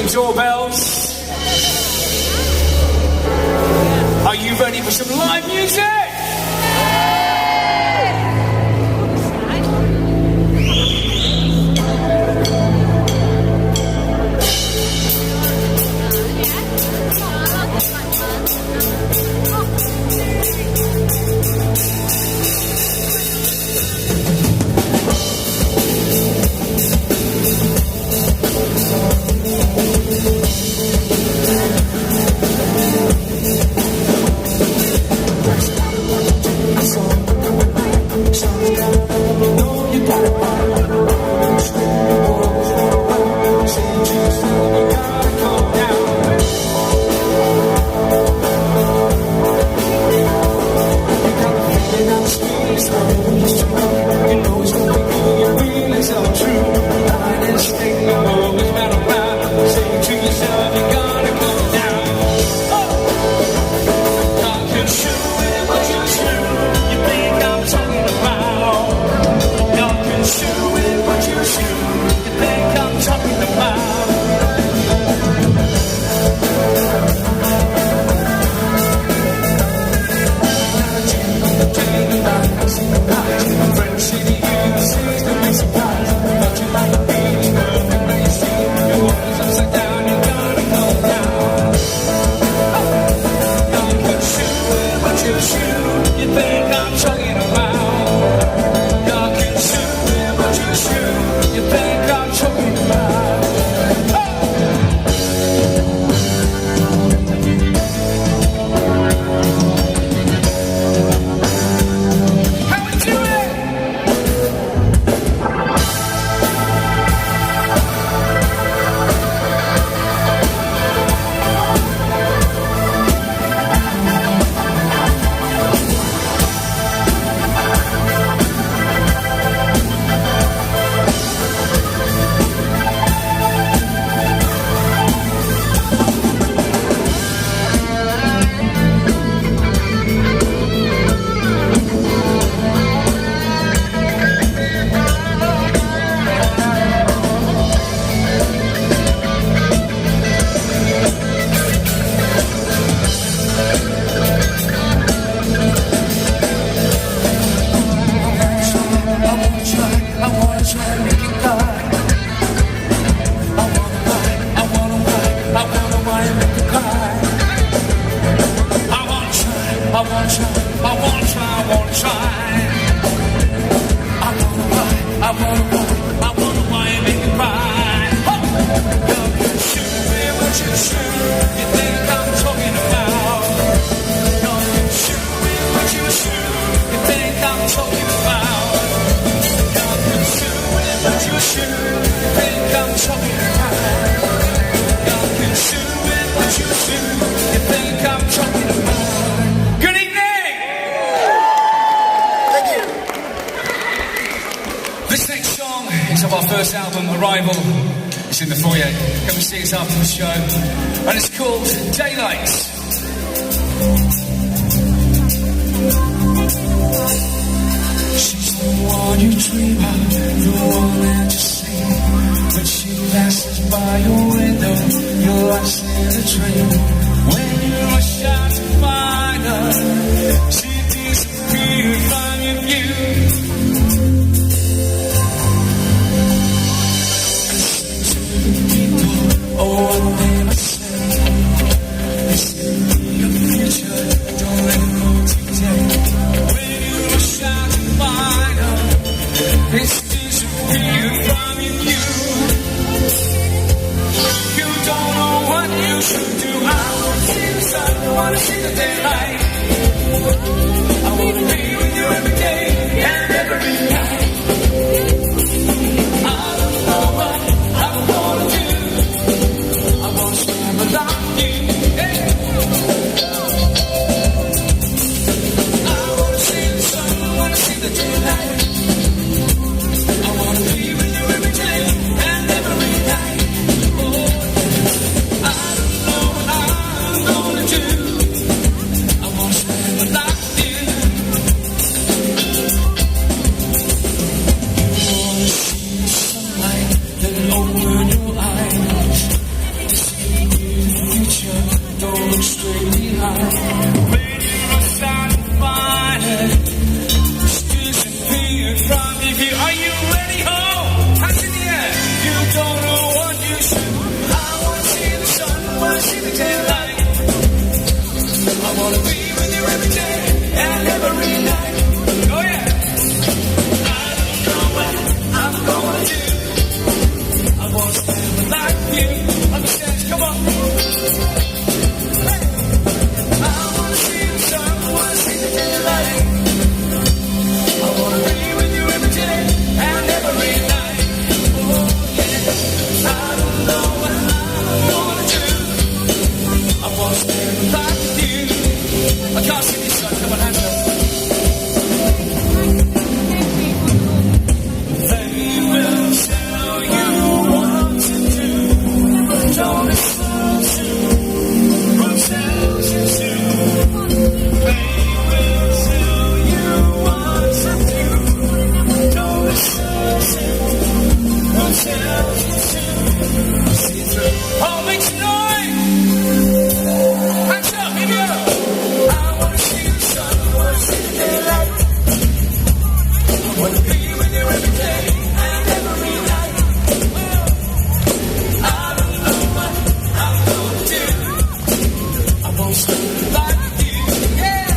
ring doorbells. Are you ready for some live music? After the show, and it's called Daylight. She's the one you dream of, the one that you see. When she passes by your window, you're lost in a dream. When you rush out to find her, she disappears from your view. Oh, what they must say. This is your future, don't let it go today. When you rush out to find her, it's disappeared from your view. You don't know what you should do. I wanna see the sun, I wanna see the daylight. I wanna be with you every day and every night. I don't know what I'm gonna do. Without you, hey. I wanna see the sun, I wanna see the daylight. I wanna be with you every day and every night. Oh, I don't know what I'm gonna do. I see it through. Oh, make some noise! Hands up, here we go! I wanna see the sun, I wanna see the daylight. I wanna be with you every day and every night. I don't know what I'm gonna do. I won't spend the night with you, yeah.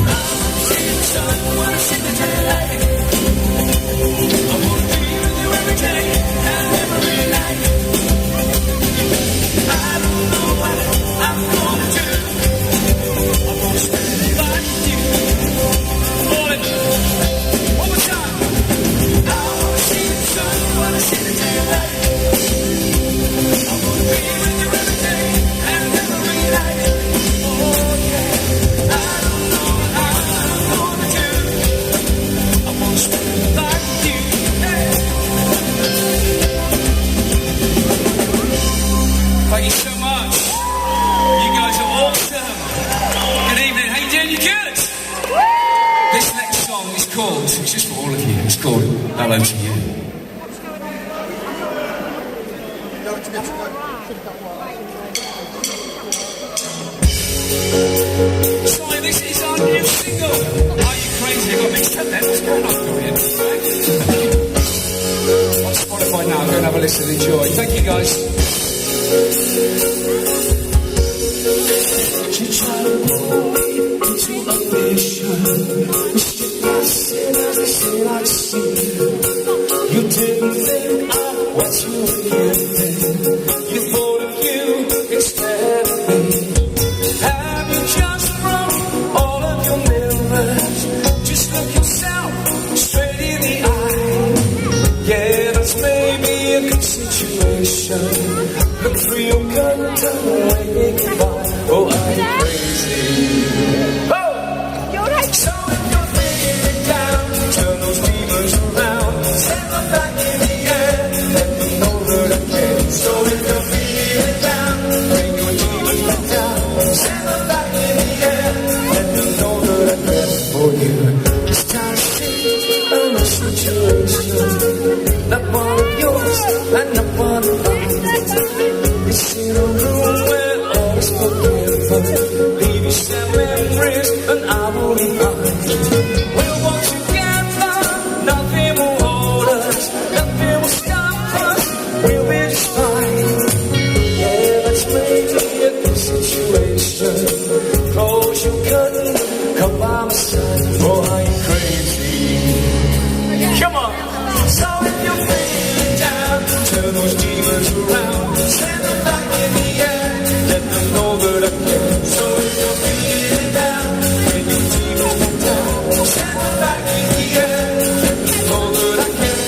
I wanna see the sun, I wanna see the daylight. I wanna be with you every day and every night. I don't know what I'm gonna do. I won't spend the night with you. All in. One more time. I wanna see the sun, I wanna see the daylight. I wanna be with you every day and every night. Oh yeah. I don't know what I'm gonna do. I wanna spend the night with you. Hey. Thank you so much. You guys are awesome. Good evening. How you doing? You good? This next song is called, it's just for all of you, it's called Hello to You. Sorry, this is our new single. Are you crazy? I got mixed up then. What's going on, Dorian? On Spotify now. Go and have a listen. Enjoy. Thank you, guys. You try to pull me into a mission. I said I'd see you. You didn't think I was you again. You thought of you instead of me. Have you just broke all of your mirrors? Just look yourself straight in the eye. Yeah, that's maybe a good situation. Look through your curtain, waving goodbye. Oh, I'm crazy. Oh! So if you're feeling down, turn those demons around. Send them back in the air. Let them know that I care. So if you're feeling down, bring your demons back down. Send them back in the air. Let them know that I care for you. It's time to see a new situation. Not one of yours and not one of mine. It's in a room where all is forgiven. Leave you some memories and I will be mine. We'll walk together, nothing will hold us, nothing will stop us, we'll be just fine. Yeah, that's maybe a good situation. Close your curtain, come by my side. Oh, are you crazy? Come on! So if you're feeling down, turn those demons around. Send them back in the air. Let them know that I care. So if you're feeling down, bring your demons back down. Send them back in the air. Let them know that I care.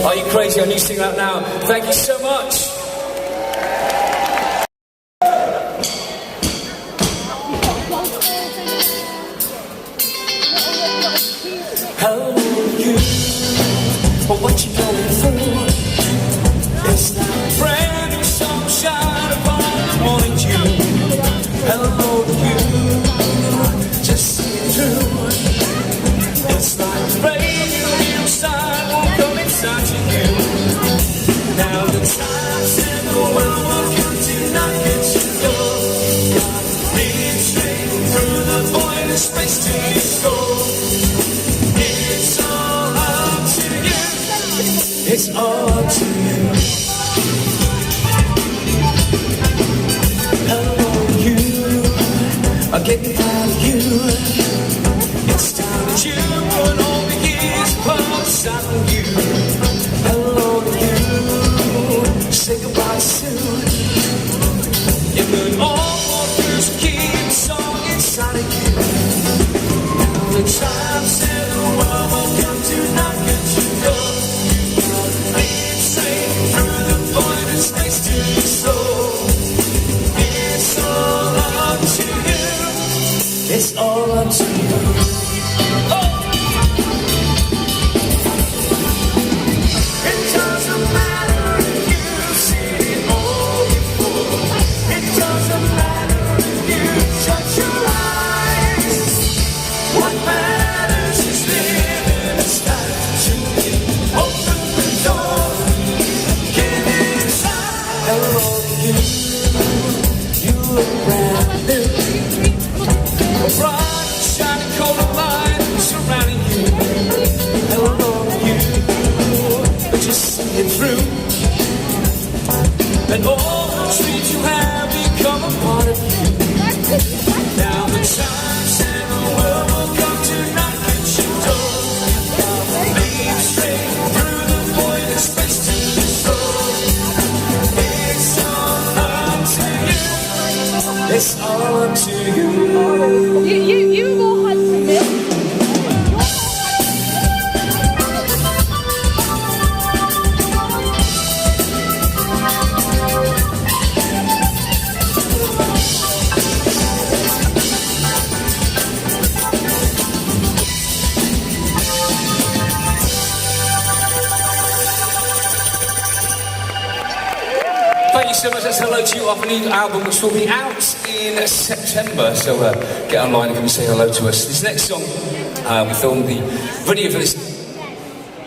Are you crazy? Our new single out now. Thank you so much. Hello, you. But what you going through? It's like a brand new sunshine upon the morning dew. Hello, you. Just see it through. It's like a brand new inside won't come inside to you. Now the times and the world will come to knock at your door. Lead straight through the void of space to your soul. It's all It's all up to you. Hello, you. I'll get out of you. It's time that you put all the years past on you. Hello, you. Say goodbye soon. You could almost just keep the song inside of you. Now the time said the world will come to knock at your door. Lead straight through the void and space to your soul. It's all up to you. It's all up to you. Oh! It doesn't matter if you've seen it all before. It doesn't matter if you shut your eyes. What matters is living a statue. Open the door, get inside. Hello, you look brand new. A bright, shining coat of light surrounding you. Hello, you, just see it through. And all the dreams you have become a part of you. Now the chimes and the world will come to knock at your door. Lead straight through the void and space to the soul. It's all up to you. It's all up to you. You more handsome than me. Thank you so much. That's Hello to You off a new album which will be out in September. So get online and come and say hello to us. This next song, we filmed the video for this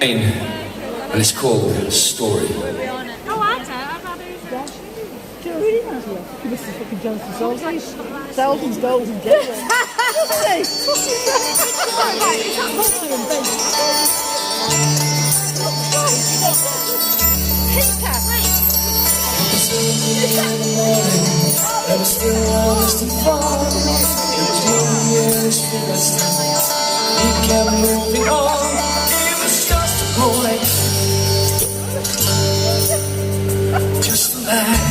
and it's called Story. Oh, I don't. I've had it. Do you know who really reminds me of? Mr. fucking Jonathan Solomon. Thousands of goals and general. Doesn't he? I was still honest and far. It was 1 year as we got started. He kept moving on. He was just a boy, just a lad.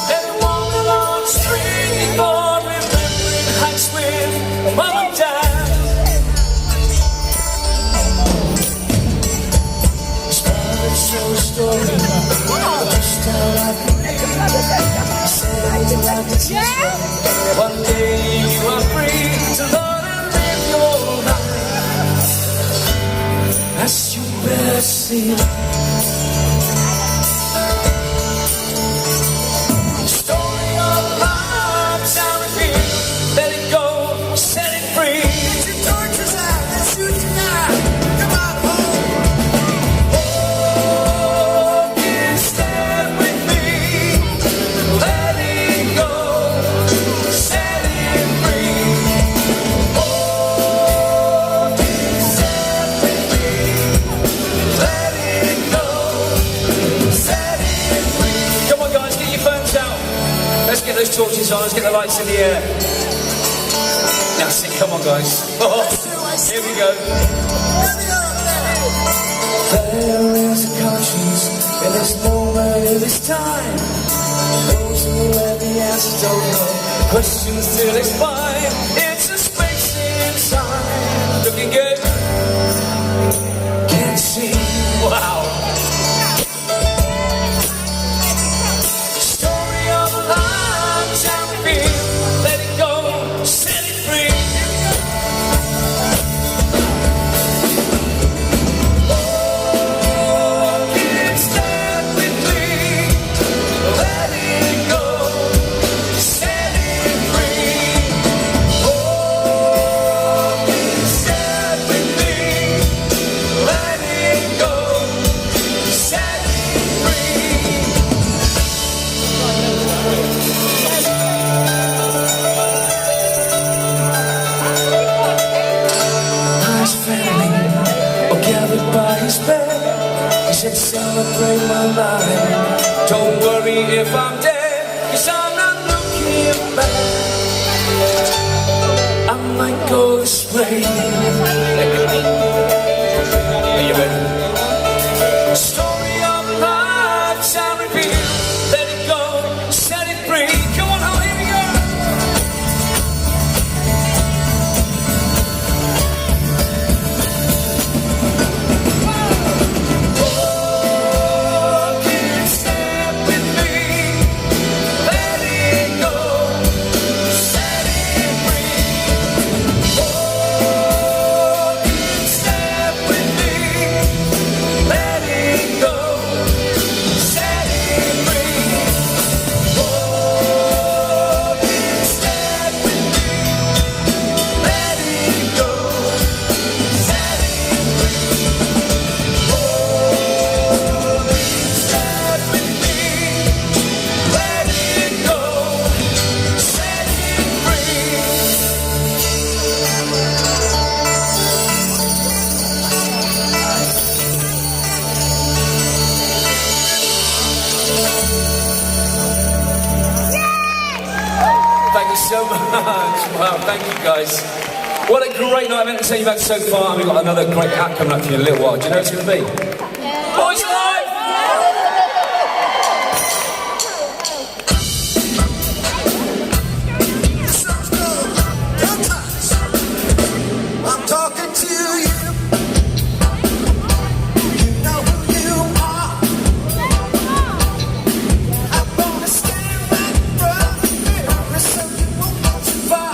And walked along the street before remembering hikes with mom and dad. His father told a story about just how I could be. Said he liked it. One day you are free to learn and live your life as you better see. Story of love, now repeat. Let it go, set it free. Get your torches out, let's shoot tonight. Come on home. Oh, you stand with me. Let it go, set it free. Oh, you stand with me. Let it go, set it free. Come on, guys, get your phones out. Let's get those torches on. Let's get the lights in the air. Now, sing. Come on, guys. Here we go. There is a conscience in this moment, in this time. Those who have the answers don't know. Questions still expire. It's a space inside. Looking good. Can't see. Wow. Story of a life, shall we feel? Let it go, set it free. Oh, you stand with me. Let it go, set it free. family all gathered by his bed. He said, celebrate my life. Don't worry if I'm dead, 'cause I'm not looking back. I might go this way. Are you ready? Story of life shall reveal. Let it go, set it free. Come on, here we go. Thank you so much. Wow, thank you guys. What a great night I've entertained you about so far. We've got another great act coming up for you in a little while. Do you know what it's going to be? Boys Alive! I'm talking to you. You know who you are. I'm gonna stand right in front of you. So you won't go too far.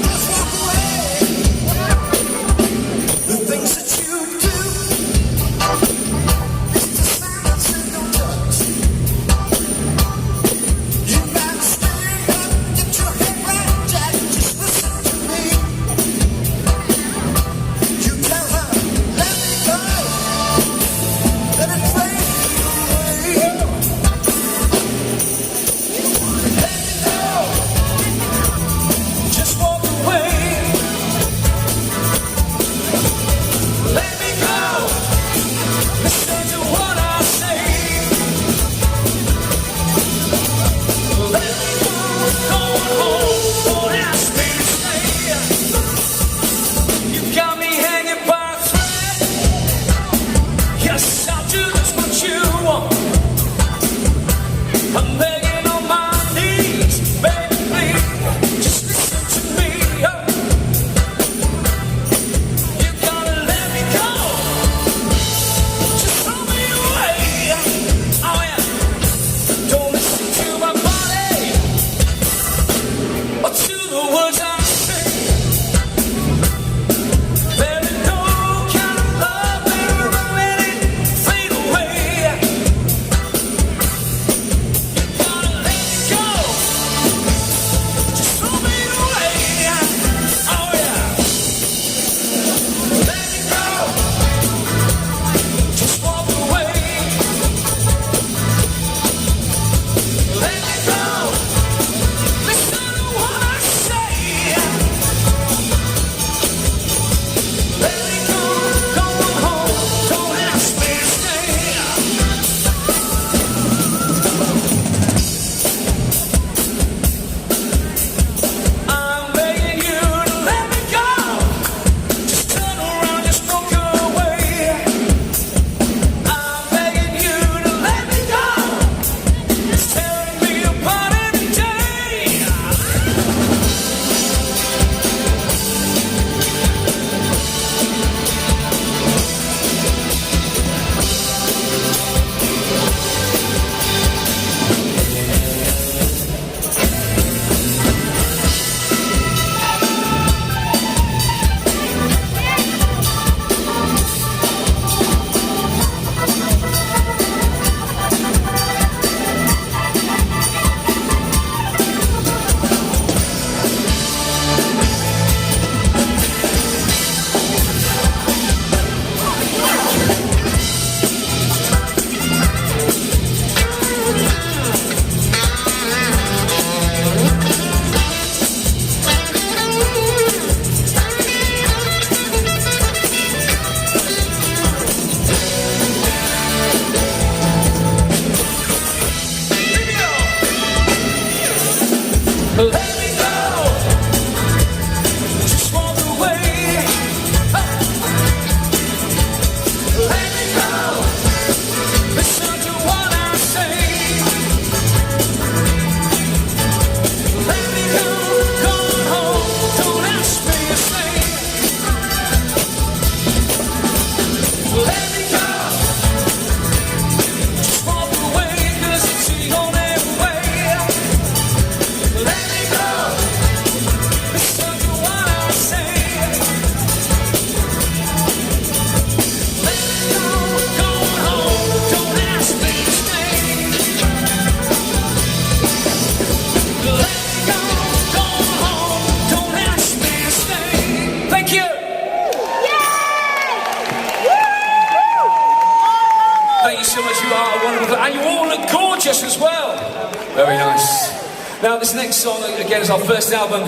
Let's walk away. Let me go. Just walk away. Let me go. Listen to what I say. Let me go. Go home. Don't ask me to stay. Let me go. Just walk away, 'cause it's the only way. Let me go. Listen to what I say. Let me go. Go home. Don't ask me to stay. Let me go. Go home. Don't ask me to stay. Thank you. Thank you so much. You are wonderful, and you all look gorgeous as well. Very nice. Now, this next song again is our first album,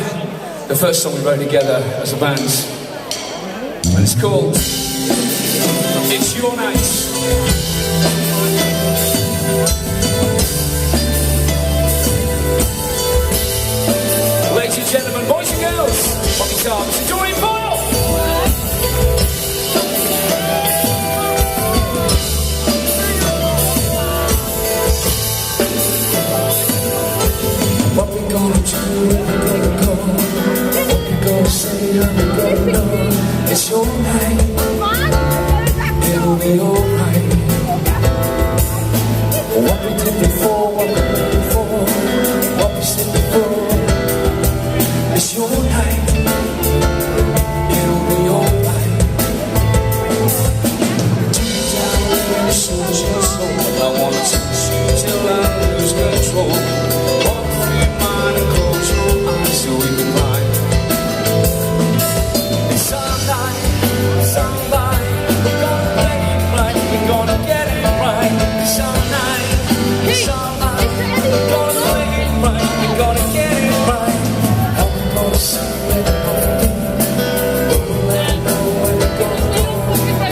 the first song we wrote together as a band, and it's called "It's Your Night." Ladies and gentlemen, boys and girls, on guitar, Mr. Dorian Boyle. What we gonna do, where we gonna go? What we gonna say, how we gonna know? It's your night, it'll be alright. What we did before, what we did before, what we said before. It's your night, it'll be alright. Deep down in the soul, your soul, I wanna touch you till I lose control. Walk through your mind and close your eyes so we can ride. It's our night, we're gonna play it right, we're gonna get it right. It's our night, we're gonna play it right, we're gonna get it right. How we gonna sing when we're gonna do, we'll let it know when we're gonna do.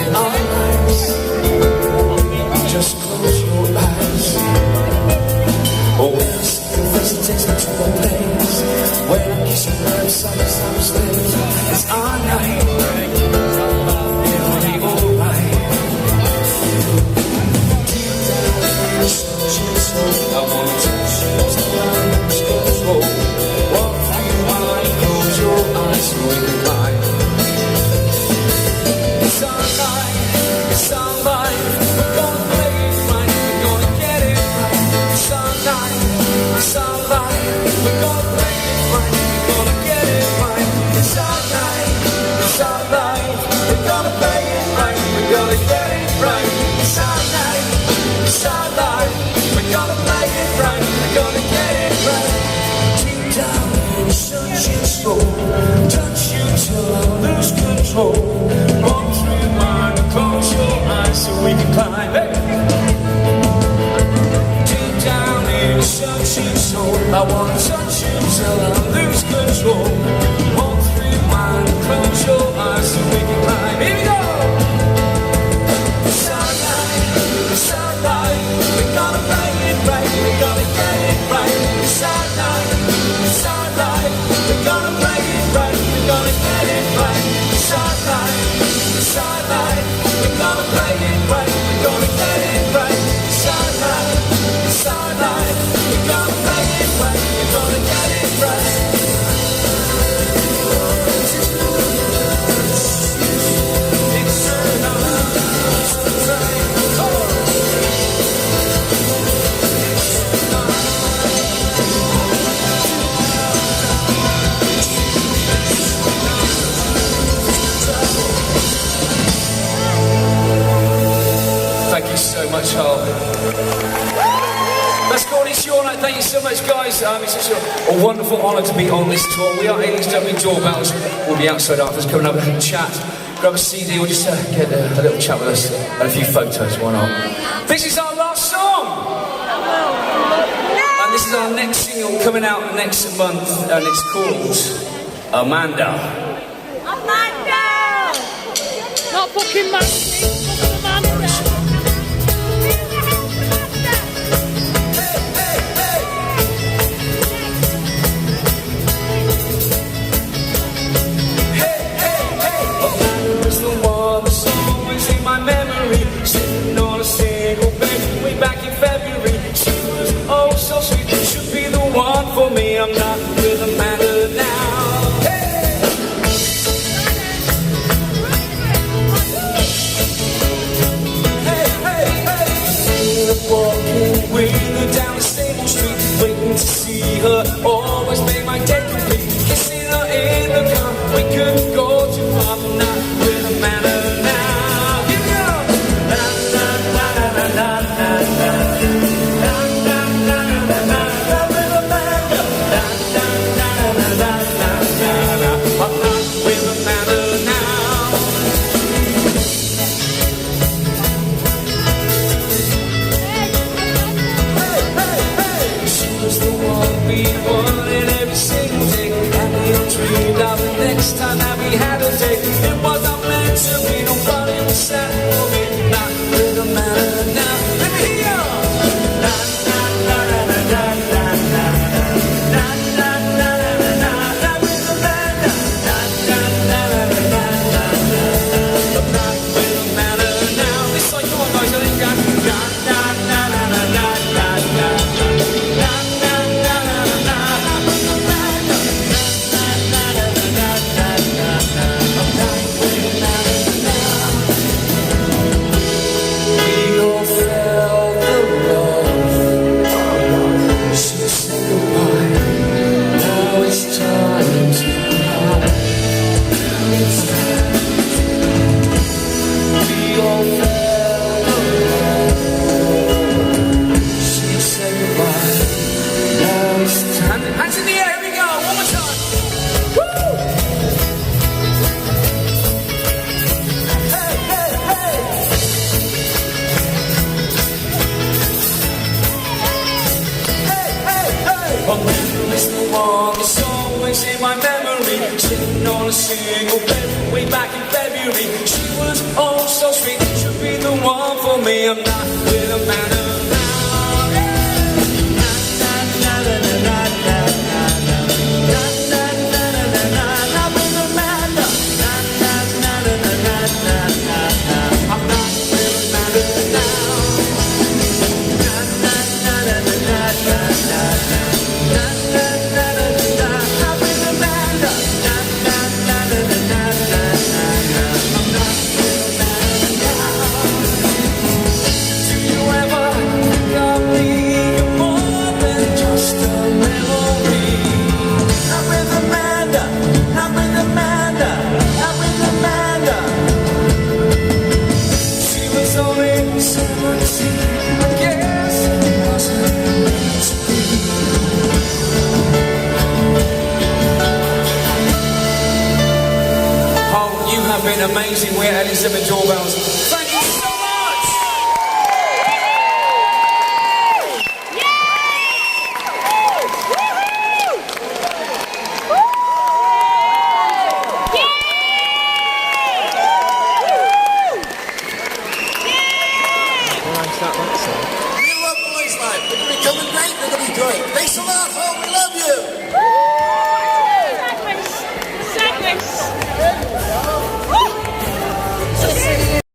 In our lives, just close your eyes. Oh, when I see your face, it takes me to a place where I kiss you right beside the stairs. It's our night, it'll be alright. Deep down in the soul, I wanna touch you till I lose control. Walk through your mind, close your eyes so we can ride. It's our night, we're gonna play it right, we're gonna get it right. It's our night, we're gonna play it right, we're gonna get it right. It's our night, we're gonna play it right, we're gonna get it right. It's our night, we're gonna play it right, we're gonna get it right. Deep down in the sunshine soul, touch you till I lose control. Walk through your mind and close your eyes so we can climb. Hey! Deep down in the sunshine soul, I wanna touch you till I lose control. Walk through your mind and close your eyes so we can climb. Here we go! It's our night, we're gonna play it right, we're gonna get it right. It's our night, we're gonna play it right, we're gonna get it right. It's our night, we're gonna play it right, we're gonna get it right. It's our night, we're gonna play it right, we're gonna get it right. Thank you so much, Hal. That's called It's Your Night. Thank you so much, guys. It's such a wonderful honour to be on this tour. We are Aliens Don't Mean Doorbells. We'll be outside afterwards, coming up and chat, grab a CD, or just get a little chat with us and a few photos. Why not? This is our last song. And this is our next single coming out next month, and it's called Amanda. Not fucking Mandy. Amanda. for me. I'm not with Amanda now. Hey! Hey, hey, hey! Walking with her down the stable street, waiting to see her. Always made my day complete. Kissing her in the car, we couldn't go too far. I'm not with Amanda now. Here we go! La la la la la la la. La la la la la la. With Amanda. La la la la la la la. I'm not with Amanda now. Hey, hey, hey! She was the one we wanted every single day. And we all dreamed of the next time that we had a date. It was not meant to be, nobody was sad for me. Not with Amanda now. Let me hear you! La la la la la la la la. La la la la la la. With Amanda. La la la la la la la. I'm not with Amanda now. This song, come on guys, I think you got la la la la la la la la. La la la la la la. With Amanda. La la la la la la la. I'm not with Amanda now. We all felt the love. She said goodbye. Now it's time to part. It's time. We all felt the love. She said goodbye. Now it's time. Hands in the air. Here we go. One more time. Woo! Hey, hey, hey. Hey, hey, hey! Amanda is the one that's always in my memory. Sitting on a single bed way back in February. She was oh so sweet. Should be the one for me. I'm not with Amanda now. La la la la la la la la. La la la la la la la. With Amanda. La la la la la la la la. I'm not with Amanda now. La la la la la la la la. La la la la la la. I'm with Amanda. La la la la la la la la. I'm not with Amanda now. Do you ever think of me? You're more than just a memory. Not with Amanda. Not with Amanda. Not with Amanda. She was only 17. I guess it wasn't meant to be. Oh, you have been amazing. We're Elizabeth Doorbells. Thank you so much. We love Boys Life. They're going to be coming great. They're going to be great. Thanks a lot, home. We love you.